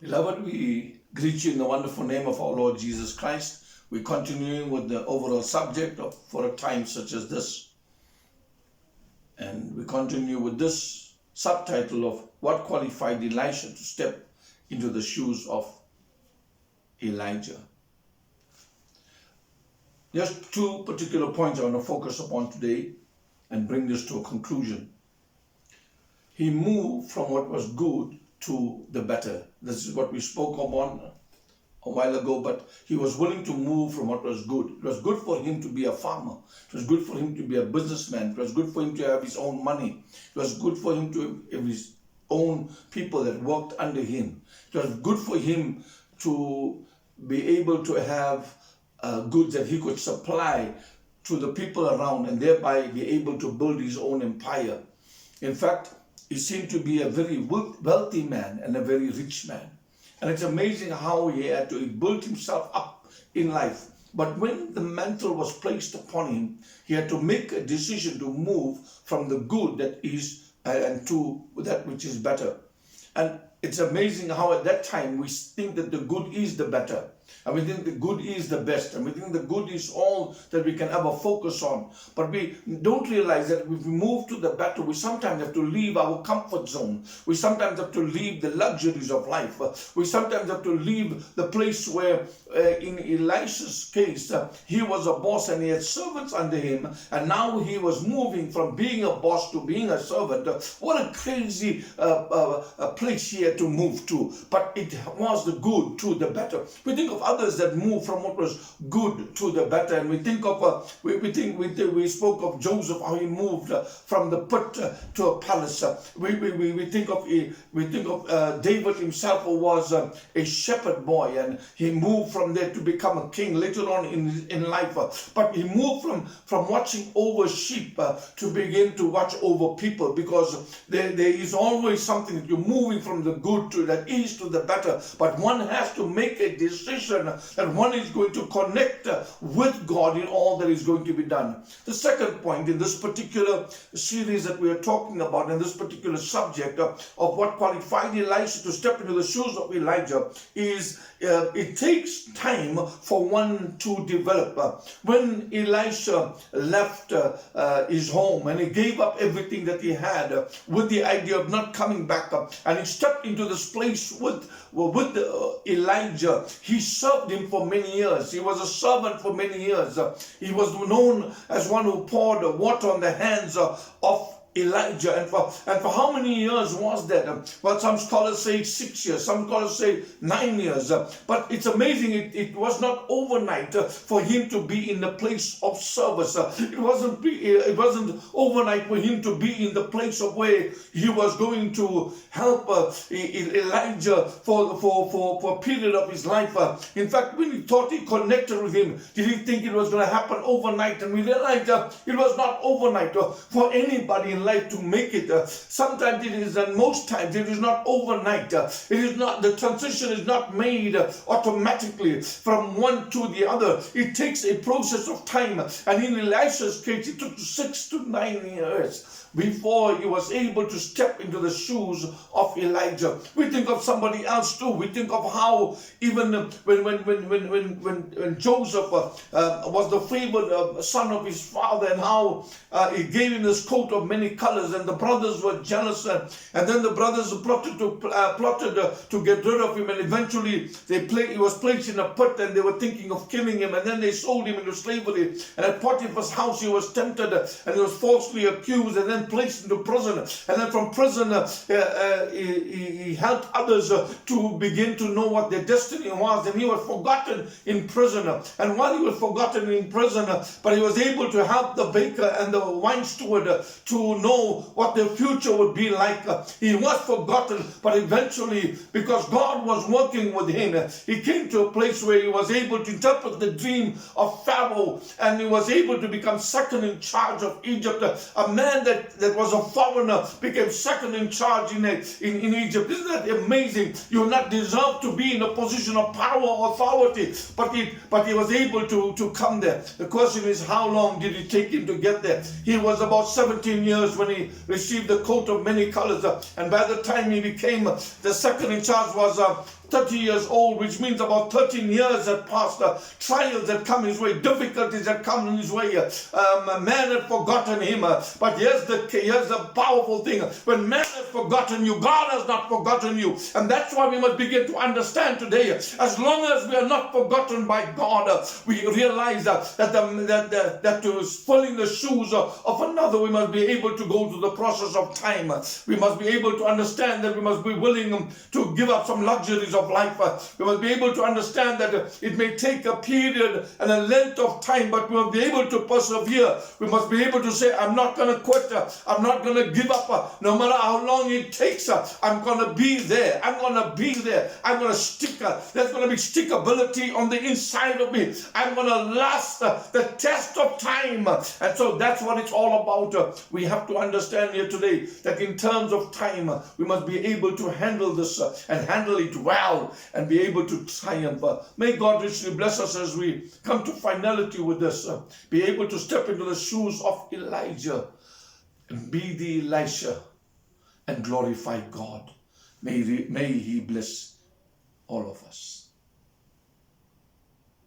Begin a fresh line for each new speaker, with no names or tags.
Beloved, we greet you in the wonderful name of our Lord Jesus Christ. We're continuing with the overall subject of for a time such as this. And we continue with this subtitle of what qualified Elisha to step into the shoes of Elijah. Just two particular points I want to focus upon today and bring this to a conclusion. He moved from what was good to the better. This is what we spoke upon a while ago, but he was willing to move from what was good. It was good for him to be a farmer. It was good for him to be a businessman. It was good for him to have his own money. It was good for him to have his own people that worked under him. It was good for him to be able to have goods that he could supply to the people around and thereby be able to build his own empire. In fact, he seemed to be a very wealthy man and a very rich man. And it's amazing how he had to build himself up in life. But when the mantle was placed upon him, he had to make a decision to move from the good that is and to that which is better. And it's amazing how at that time we think that the good is the better. And we think the good is the best. And we think the good is all that we can ever focus on. But we don't realize that if we move to the better, we sometimes have to leave our comfort zone. We sometimes have to leave the luxuries of life. We sometimes have to leave the place where, in Elisha's case, he was a boss and he had servants under him. And now he was moving from being a boss to being a servant. What a crazy place he had to move to. But it was the good to the better. We think of others that move from what was good to the better, and we think of we spoke of Joseph, how he moved from the pit to a palace. We think of David himself, who was a shepherd boy, and he moved from there to become a king later on in life. But he moved from watching over sheep to begin to watch over people, because there is always something that you're moving from the good to that is to the better. But one has to make a decision that one is going to connect with God in all that is going to be done. The second point in this particular series that we are talking about, in this particular subject of what qualified Elisha to step into the shoes of Elijah, is it takes time for one to develop. When Elisha left his home and he gave up everything that he had with the idea of not coming back up, and he stepped into this place with Elijah, he served him for many years. He was a servant for many years. He was known as one who poured water on the hands of Elijah. And for how many years was that? Well, some scholars say 6 years, some scholars say 9 years. But it's amazing, it was not overnight for him to be in the place of service. It wasn't overnight for him to be in the place of where he was going to help Elijah for a period of his life. In fact, when he thought he connected with him, did he think it was going to happen overnight? And we realized it was not overnight for anybody in life to make it. Sometimes it is, and most times it is not overnight. It is not, the transition is not made automatically from one to the other. It takes a process of time. And in Elisha's case, it took 6 to 9 years before he was able to step into the shoes of Elijah. We think of somebody else too. We think of how even when Joseph was the favored son of his father, and how he gave him this coat of many colors, and the brothers were jealous, and then the brothers plotted to get rid of him, and eventually he was placed in a pit, and they were thinking of killing him, and then they sold him into slavery. And at Potiphar's house he was tempted, and he was falsely accused, and then placed into prison. And then from prison he helped others to begin to know what their destiny was, and he was forgotten in prison. And while he was forgotten in prison, but he was able to help the baker and the wine steward to know what their future would be like. He was forgotten, but eventually, because God was working with him, he came to a place where he was able to interpret the dream of Pharaoh, and he was able to become second in charge of Egypt. A man that was a foreigner became second in charge in Egypt. Isn't that amazing? You not deserve to be in a position of power or authority, but he was able to come there. The question is, how long did it take him to get there? He was about 17 years when he received the coat of many colors, and by the time he became the second in charge was 30 years old, which means about 13 years had passed. Trials had come his way, difficulties had come in his way. Man had forgotten him. But here's the powerful thing. When man has forgotten you, God has not forgotten you. And that's why we must begin to understand today. As long as we are not forgotten by God, we realize that to fill in the shoes of another, we must be able to go through the process of time. We must be able to understand that we must be willing to give up some luxuries of life. We must be able to understand that it may take a period and a length of time, but we must be able to persevere. We must be able to say, I'm not going to quit. I'm not going to give up. No matter how long it takes, I'm going to be there. I'm going to be there. I'm going to stick. There's going to be stickability on the inside of me. I'm going to last the test of time. And so that's what it's all about. We have to understand here today that in terms of time, we must be able to handle this and handle it well and be able to triumph. May God richly bless us as we come to finality with this. Be able to step into the shoes of Elijah and be the Elisha and glorify God. May he bless all of us.